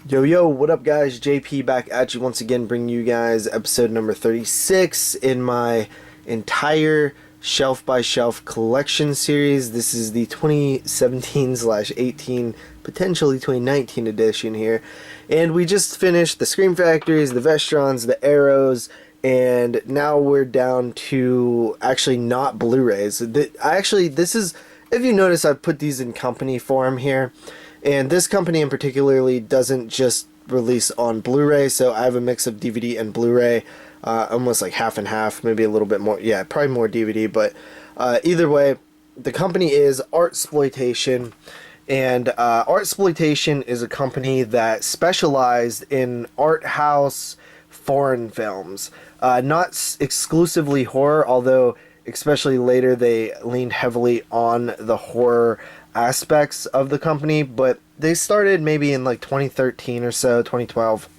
Yo, yo, what up, guys? JP back at you once again, bringing you guys episode number 36 in my entire shelf by shelf collection series. This is the 2017/18, potentially 2019 edition here. And we just finished the Scream Factories, the Vestrons, the Arrows, and now we're down to actually not Blu-rays. This is, if you notice, I've put these in company form here. And this company in particularly doesn't just release on Blu-ray, so I have a mix of DVD and Blu-ray, almost like half and half, maybe a little bit more, yeah, probably more DVD, but either way, the company is Artsploitation, and Artsploitation is a company that specialized in art house foreign films, not exclusively horror, although especially later they leaned heavily on the horror aspects of the company, but they started maybe in like 2013 or so, 2012,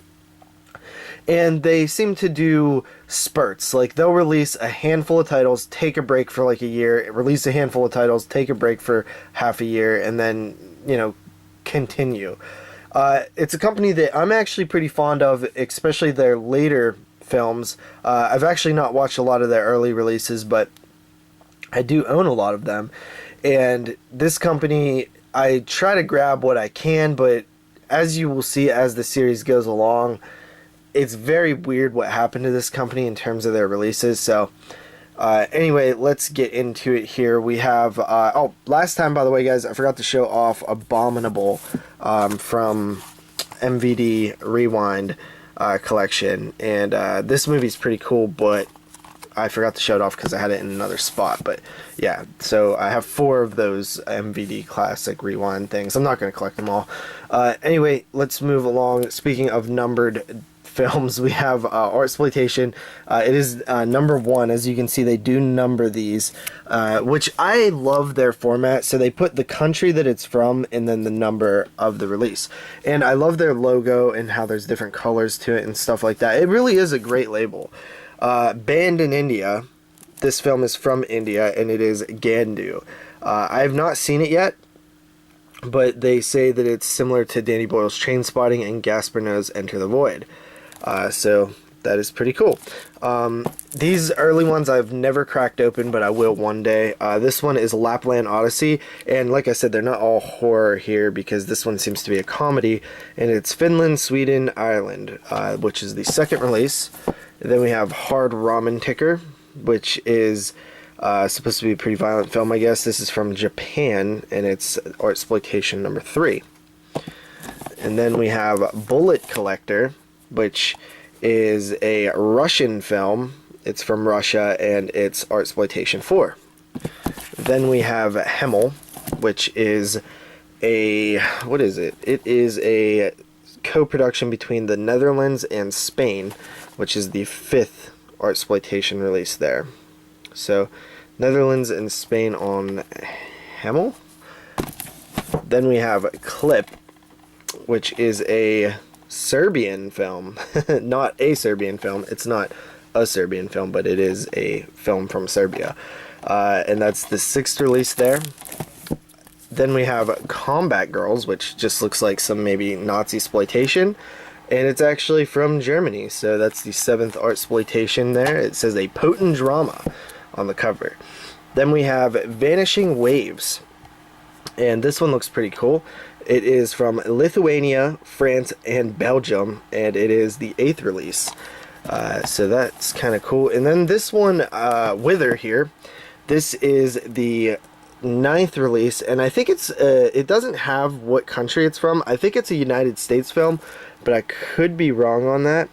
and they seem to do spurts. Like, they'll release a handful of titles, take a break for like a year, release a handful of titles, take a break for half a year, and then, you know, continue. It's a company that I'm actually pretty fond of, especially their later films. I've actually not watched a lot of their early releases, but I do own a lot of them. And this company, I try to grab what I can, but as you will see as the series goes along, it's very weird what happened to this company in terms of their releases. So anyway, let's get into it here. We have, last time, by the way, guys, I forgot to show off Abominable from MVD Rewind collection. And this movie's pretty cool, but I forgot to show it off because I had it in another spot. But yeah, so I have 4 of those MVD Classic Rewind things. I'm not going to collect them all. Anyway, let's move along. Speaking of numbered films, we have Artsploitation. It is number 1. As you can see, they do number these, which I love their format. So they put the country that it's from and then the number of the release. And I love their logo and how there's different colors to it and stuff like that. It really is a great label. Banned in India. This film is from India, and it is Gandu. I have not seen it yet, but they say that it's similar to Danny Boyle's Trainspotting and Gaspar Noé's Enter the Void. So that is pretty cool. These early ones I've never cracked open, but I will one day. This one is Lapland Odyssey, and like I said, they're not all horror here because this one seems to be a comedy, and it's Finland, Sweden, Ireland, which is the second release. And then we have Hard Ramen Ticker, which is supposed to be a pretty violent film, I guess. This is from Japan, and it's Artsploitation number 3. And then we have Bullet Collector, which is a Russian film. It's from Russia, and it's Artsploitation 4. Then we have Hemel, which is a, what is it? It is a co-production between the Netherlands and Spain, which is the 5th Artsploitation release there. So, Netherlands and Spain on Hemel. Then we have Clip, which is a Serbian film. Not a Serbian film. It's not a Serbian film, but it is a film from Serbia. And that's the 6th release there. Then we have Combat Girls, which just looks like some maybe Nazi exploitation. And it's actually from Germany, so that's the 7th Artsploitation there. It says a potent drama on the cover. Then we have Vanishing Waves, and this one looks pretty cool. It is from Lithuania, France, and Belgium, and it is the 8th release. So that's kind of cool. And then this one, Wither here, this is the 9th release, and I think it's, it doesn't have what country it's from. I think it's a United States film, but I could be wrong on that.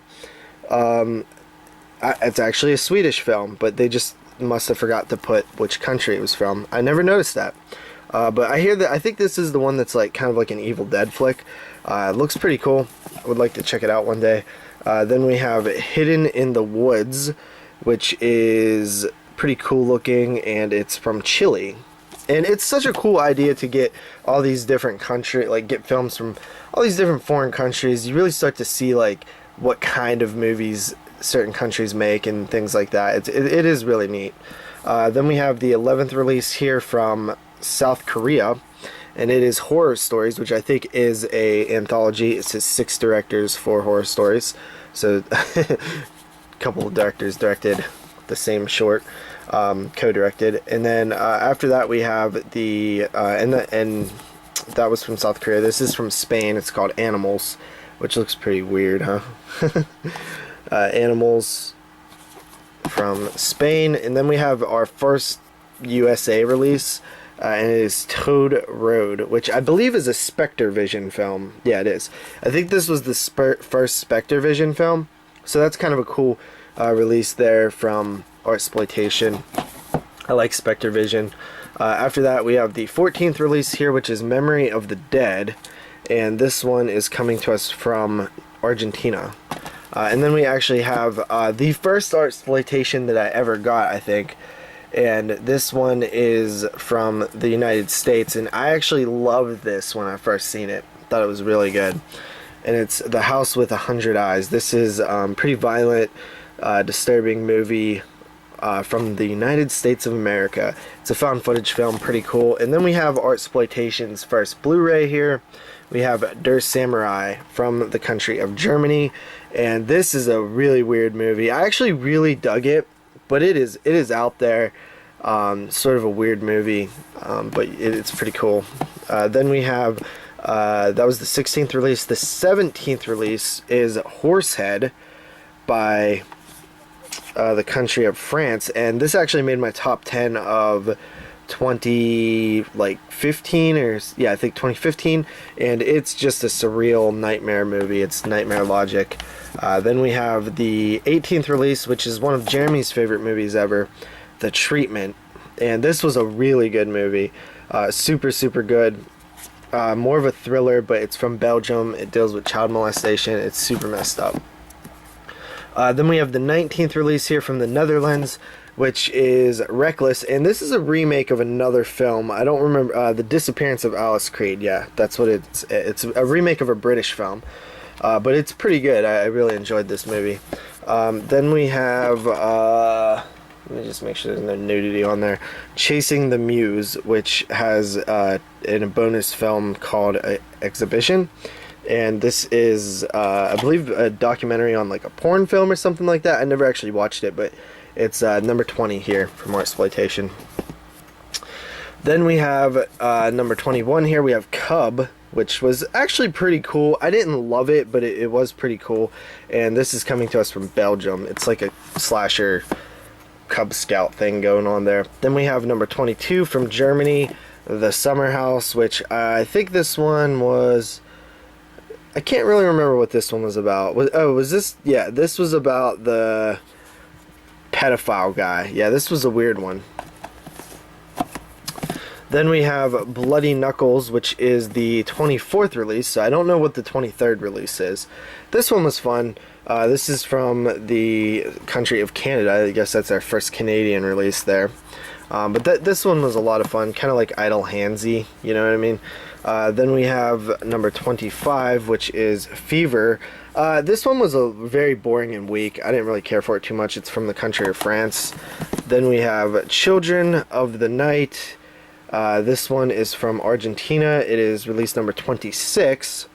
It's actually a Swedish film, but they just must have forgot to put which country it was from. I never noticed that. But I hear that, I think this is the one that's like kind of like an Evil Dead flick. It looks pretty cool. I would like to check it out one day. Then we have Hidden in the Woods, which is pretty cool looking, and it's from Chile. And it's such a cool idea to get all these different countries, like get films from all these different foreign countries. You really start to see like what kind of movies certain countries make and things like that. It is really neat. Then we have the 11th release here from South Korea, and it is Horror Stories, which I think is a anthology. It says 6 directors for Horror Stories, so a couple of directors directed the same short, co-directed. And then after that we have the and that was from South Korea. This is from Spain. It's called Animals, which looks pretty weird, huh? Animals from Spain. And then we have our first USA release, and it is Toad Road, which I believe is a Spectre Vision film. Yeah, it is. I think this was the first Spectre Vision film, so that's kind of a cool release there from Artsploitation. I like Spectre Vision. After that, we have the 14th release here, which is Memory of the Dead, and this one is coming to us from Argentina. And then we actually have the first Artsploitation that I ever got, I think, and this one is from the United States, and I actually loved this when I first seen it. Thought it was really good. And it's The House with 100 Eyes. This is pretty violent, disturbing movie from the United States of America. It's a found footage film, pretty cool. And then we have Artsploitation's first Blu-ray here. We have Der Samurai from the country of Germany, and this is a really weird movie. I actually really dug it, but it is out there. Sort of a weird movie, but it's pretty cool. Then we have that was the 16th release. The 17th release is Horsehead by the country of France, and this actually made my top 10 of 2015, or yeah, I think 2015, and it's just a surreal nightmare movie. It's nightmare logic. Then we have the 18th release, which is one of Jeremy's favorite movies ever, The Treatment, and this was a really good movie. Super good. More of a thriller, but it's from Belgium. It deals with child molestation. It's super messed up. Then we have the 19th release here from the Netherlands, which is Reckless, and this is a remake of another film. I don't remember, The Disappearance of Alice Creed. Yeah, that's what it's. It's a remake of a British film, but it's pretty good. I really enjoyed this movie. Then we have, let me just make sure there's no nudity on there, Chasing the Muse, which has in a bonus film called Exhibition. And this is, I believe, a documentary on like a porn film or something like that. I never actually watched it, but it's number 20 here from Artsploitation. Then we have number 21 here. We have Cub, which was actually pretty cool. I didn't love it, but it was pretty cool. And this is coming to us from Belgium. It's like a slasher Cub Scout thing going on there. Then we have number 22 from Germany, The Summer House, which I think this one was... I can't really remember what this one was about. Was this? Yeah, this was about the pedophile guy. Yeah, this was a weird one. Then we have Bloody Knuckles, which is the 24th release. So I don't know what the 23rd release is. This one was fun. This is from the country of Canada. I guess that's our first Canadian release there. But this one was a lot of fun, kind of like Idle Handsy, you know what I mean? Then we have number 25, which is Fever. This one was a very boring and weak. I didn't really care for it too much. It's from the country of France. Then we have Children of the Night. This one is from Argentina. It is release number 26,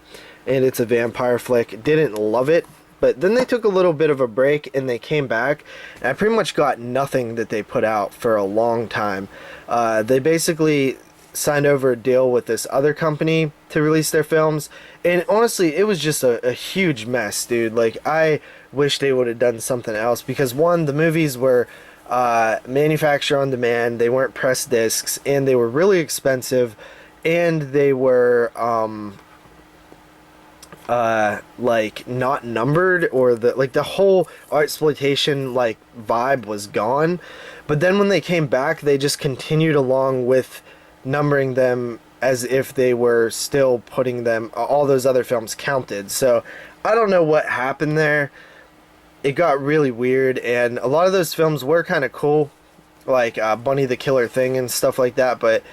and it's a vampire flick. Didn't love it, but then they took a little bit of a break and they came back, and I pretty much got nothing that they put out for a long time. They basically signed over a deal with this other company to release their films, and honestly it was just a huge mess, dude. Like, I wish they would have done something else, because one, the movies were manufactured on demand, they weren't press discs, and they were really expensive, and they were like not numbered, or the whole Artsploitation like vibe was gone. But then when they came back, they just continued along with numbering them as if they were still putting them, all those other films counted. So I don't know what happened there. It got really weird, and a lot of those films were kind of cool, like Bunny the Killer Thing and stuff like that, but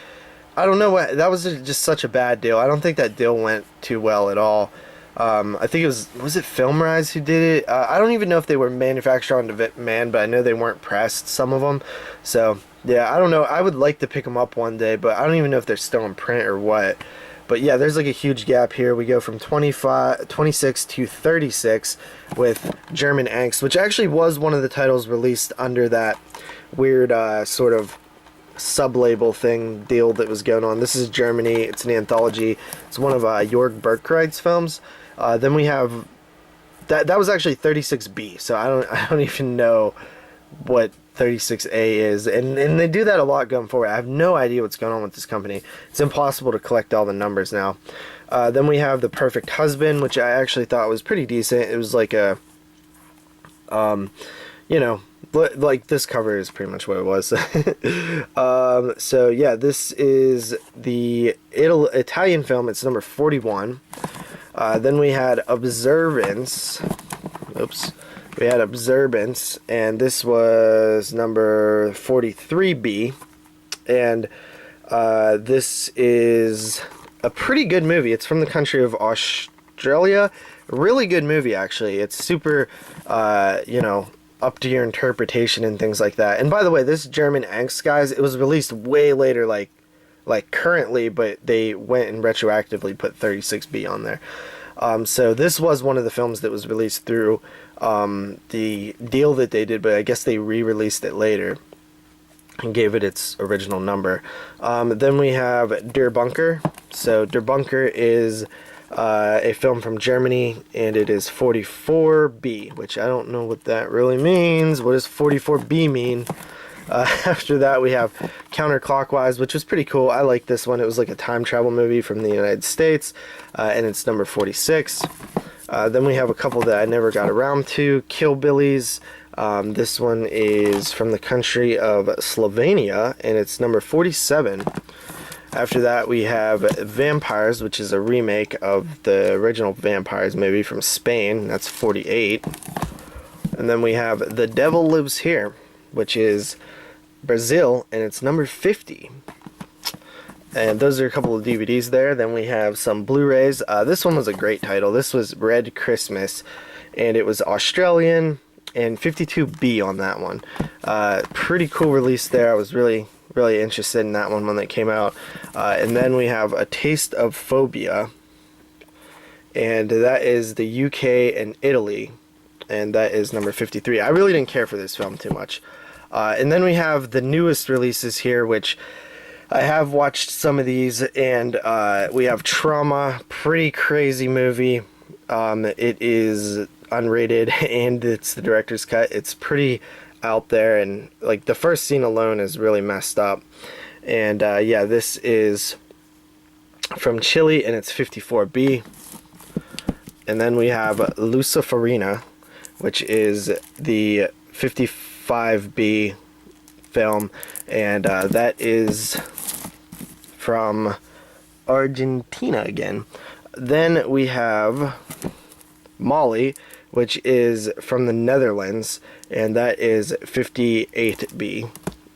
I don't know what, that was just such a bad deal. I don't think that deal went too well at all. I think it was it FilmRise who did it? I don't even know if they were manufactured on demand, but I know they weren't pressed, some of them. So Yeah, I don't know. I would like to pick them up one day, but I don't even know if they're still in print or what. But yeah, there's like a huge gap here. We go from 26 to 36 with German Angst, which actually was one of the titles released under that weird sort of sub-label thing deal that was going on. This is Germany. It's an anthology. It's one of Jörg Bergkreit's films. Then we have that was actually 36B. So I don't even know what 36A is, and they do that a lot going forward. I have no idea what's going on with this company. It's impossible to collect all the numbers now. Then we have The Perfect Husband, which I actually thought was pretty decent. It was like a, you know, like this cover is pretty much what it was. So yeah, this is the Italian film. It's number 41. Then we had Observance. Oops. We had Observance, and this was number 43B, and this is a pretty good movie. It's from the country of Australia. Really good movie, actually. It's super, you know, up to your interpretation and things like that. And by the way, this German Angst, guys, it was released way later, like currently, but they went and retroactively put 36B on there. So this was one of the films that was released through the deal that they did, but I guess they re-released it later and gave it its original number. Then we have Der Bunker. So Der Bunker is a film from Germany, and it is 44B, which I don't know what that really means. What does 44B mean? After that, we have Counterclockwise, which was pretty cool. I like this one. It was like a time travel movie from the United States, and it's number 46. Then we have a couple that I never got around to. Kill Billies. This one is from the country of Slovenia, and it's number 47. After that, we have Vampires, which is a remake of the original Vampires movie from Spain. That's 48. And then we have The Devil Lives Here, which is Brazil, and it's number 50. And those are a couple of DVDs there. Then we have some Blu-rays. This one was a great title. This was Red Christmas, and it was Australian, and 52B on that one. Pretty cool release there. I was really interested in that one when it came out. And then we have A Taste of Phobia, and that is the UK and Italy, and that is number 53. I really didn't care for this film too much. And then we have the newest releases here, which I have watched some of these, and we have Trauma, pretty crazy movie. It is unrated, and it's the director's cut. It's pretty out there, and like the first scene alone is really messed up. And yeah, this is from Chile, and it's 54B. And then we have Luciferina, which is the 55B film, and that is from Argentina again. Then we have Molly, which is from the Netherlands, and that is 58B.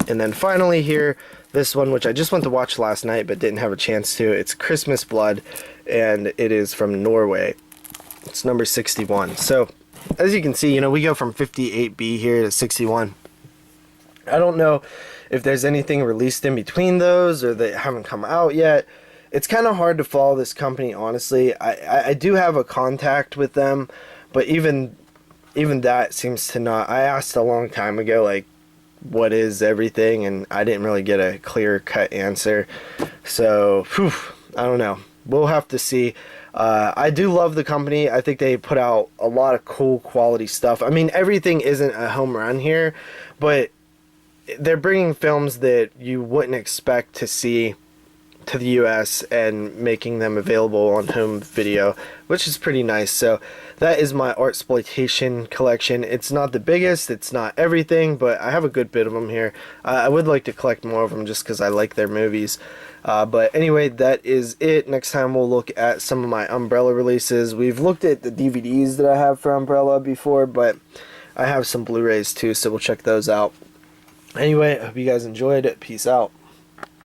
And then finally here, this one, which I just went to watch last night but didn't have a chance to. It's Christmas Blood, and it is from Norway. It's number 61. So as you can see, you know, we go from 58B here to 61. I don't know if there's anything released in between those, or they haven't come out yet. It's kind of hard to follow this company, honestly. I do have a contact with them, but even that seems to not. I asked a long time ago, like, what is everything, and I didn't really get a clear-cut answer. So, whew, I don't know. We'll have to see. I do love the company. I think they put out a lot of cool quality stuff. I mean, everything isn't a home run here, but they're bringing films that you wouldn't expect to see to the US and making them available on home video, which is pretty nice. So that is my Artsploitation collection. It's not the biggest, it's not everything, but I have a good bit of them here. I would like to collect more of them just because I like their movies. But anyway, that is it. Next time we'll look at some of my Umbrella releases. We've looked at the DVDs that I have for Umbrella before, but I have some Blu-rays too, so we'll check those out. Anyway, I hope you guys enjoyed it. Peace out.